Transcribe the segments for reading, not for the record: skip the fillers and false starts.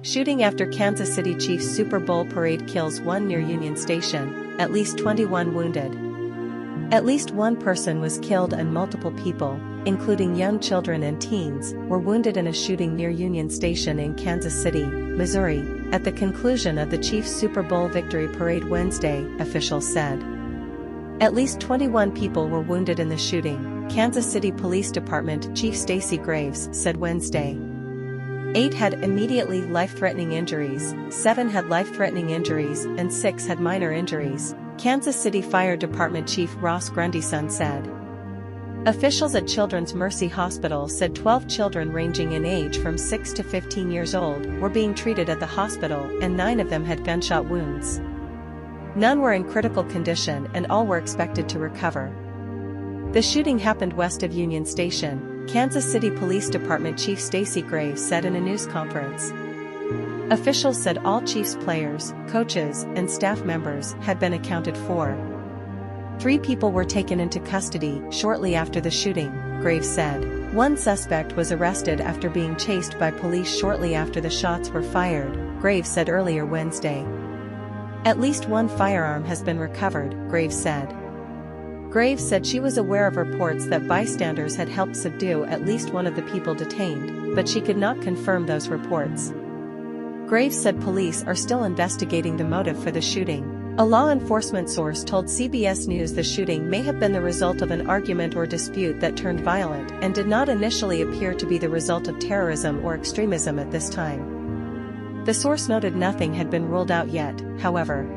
Shooting after Kansas City Chiefs Super Bowl parade kills one near Union Station, at least 21 wounded. At least one person was killed and multiple people, including young children and teens, were wounded in a shooting near Union Station in Kansas City, Missouri, at the conclusion of the Chiefs Super Bowl victory parade Wednesday, officials said. At least 21 people were wounded in the shooting, Kansas City Police Department Chief Stacey Graves said Wednesday. 8 had immediately life-threatening injuries, 7 had life-threatening injuries, and 6 had minor injuries, Kansas City Fire Department Chief Ross Grundyson said. Officials at Children's Mercy Hospital said 12 children ranging in age from 6 to 15 years old were being treated at the hospital and 9 of them had gunshot wounds. None were in critical condition and all were expected to recover. The shooting happened west of Union Station, Kansas City Police Department Chief Stacey Graves said in a news conference. Officials said all Chiefs players, coaches, and staff members had been accounted for. 3 people were taken into custody shortly after the shooting, Graves said. One suspect was arrested after being chased by police shortly after the shots were fired, Graves said earlier Wednesday. At least one firearm has been recovered, Graves said. Graves said she was aware of reports that bystanders had helped subdue at least one of the people detained, but she could not confirm those reports. Graves said police are still investigating the motive for the shooting. A law enforcement source told CBS News the shooting may have been the result of an argument or dispute that turned violent and did not initially appear to be the result of terrorism or extremism at this time. The source noted nothing had been ruled out yet, however.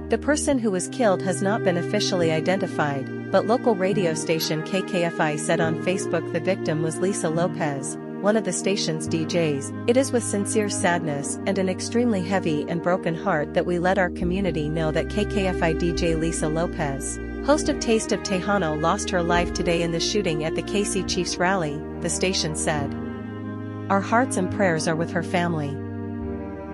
The person who was killed has not been officially identified, but local radio station KKFI said on Facebook the victim was Lisa Lopez, one of the station's DJs. It is with sincere sadness and an extremely heavy and broken heart that we let our community know that KKFI DJ Lisa Lopez, host of Taste of Tejano, lost her life today in the shooting at the KC Chiefs rally, the station said. Our hearts and prayers are with her family.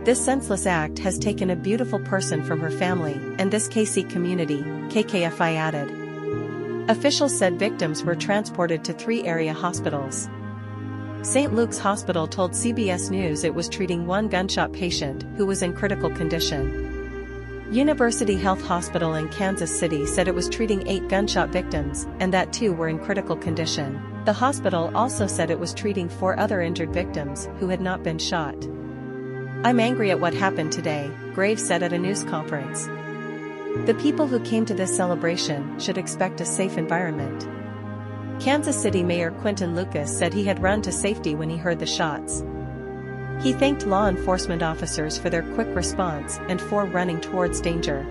This senseless act has taken a beautiful person from her family and this KC community, KKFI added. Officials said victims were transported to 3 area hospitals. St. Luke's Hospital told CBS News it was treating 1 gunshot patient who was in critical condition. University Health Hospital in Kansas City said it was treating 8 gunshot victims and that 2 were in critical condition. The hospital also said it was treating 4 other injured victims who had not been shot. I'm angry at what happened today, Graves said at a news conference. The people who came to this celebration should expect a safe environment. Kansas City Mayor Quinton Lucas said he had run to safety when he heard the shots. He thanked law enforcement officers for their quick response and for running towards danger.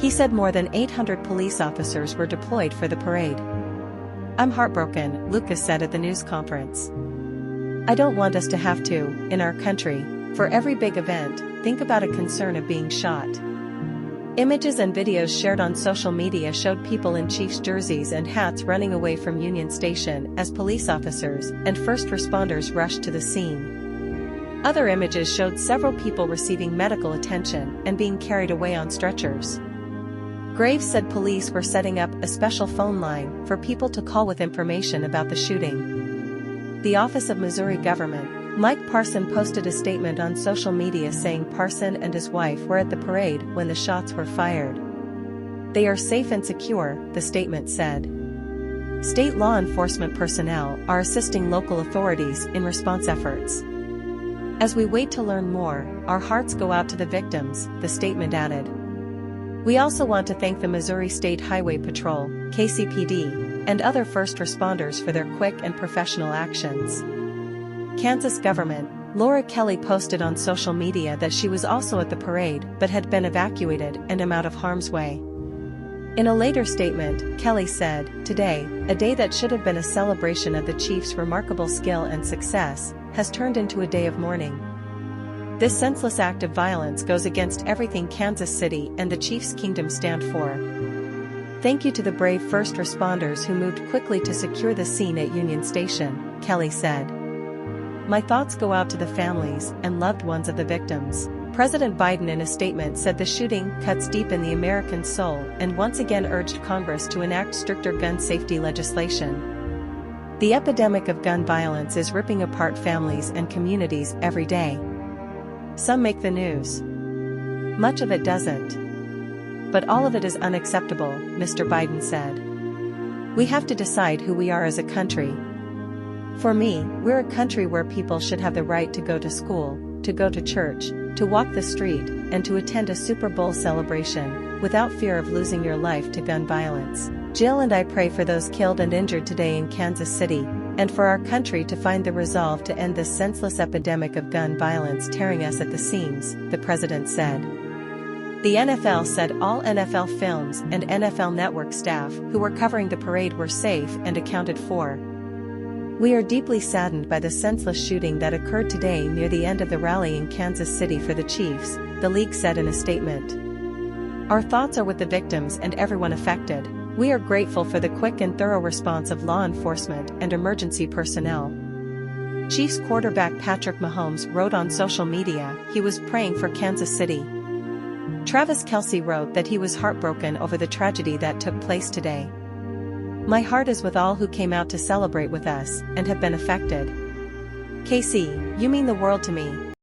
He said more than 800 police officers were deployed for the parade. I'm heartbroken, Lucas said at the news conference. I don't want us to have to, in our country, for every big event, think about a concern of being shot. Images and videos shared on social media showed people in Chiefs jerseys and hats running away from Union Station as police officers and first responders rushed to the scene. Other images showed several people receiving medical attention and being carried away on stretchers. Graves said police were setting up a special phone line for people to call with information about the shooting. The Office of Missouri Government, Mike Parson posted a statement on social media saying Parson and his wife were at the parade when the shots were fired. They are safe and secure, the statement said. State law enforcement personnel are assisting local authorities in response efforts. As we wait to learn more, our hearts go out to the victims, the statement added. We also want to thank the Missouri State Highway Patrol, KCPD, and other first responders for their quick and professional actions. Kansas government, Laura Kelly posted on social media that she was also at the parade but had been evacuated and am out of harm's way. In a later statement, Kelly said, "Today, a day that should have been a celebration of the Chiefs' remarkable skill and success, has turned into a day of mourning. This senseless act of violence goes against everything Kansas City and the Chiefs Kingdom stand for. Thank you to the brave first responders who moved quickly to secure the scene at Union Station," Kelly said. My thoughts go out to the families and loved ones of the victims. President Biden in a statement said the shooting cuts deep in the American soul and once again urged Congress to enact stricter gun safety legislation. The epidemic of gun violence is ripping apart families and communities every day. Some make the news. Much of it doesn't. But all of it is unacceptable, Mr. Biden said. We have to decide who we are as a country. For me, we're a country where people should have the right to go to school, to go to church, to walk the street, and to attend a Super Bowl celebration, without fear of losing your life to gun violence. Jill and I pray for those killed and injured today in Kansas City, and for our country to find the resolve to end this senseless epidemic of gun violence tearing us at the seams, the president said. The NFL said all NFL Films and NFL Network staff who were covering the parade were safe and accounted for. We are deeply saddened by the senseless shooting that occurred today near the end of the rally in Kansas City for the Chiefs, the league said in a statement. Our thoughts are with the victims and everyone affected. We are grateful for the quick and thorough response of law enforcement and emergency personnel. Chiefs quarterback Patrick Mahomes wrote on social media he was praying for Kansas City. Travis Kelce wrote that he was heartbroken over the tragedy that took place today. My heart is with all who came out to celebrate with us and have been affected. KC, you mean the world to me.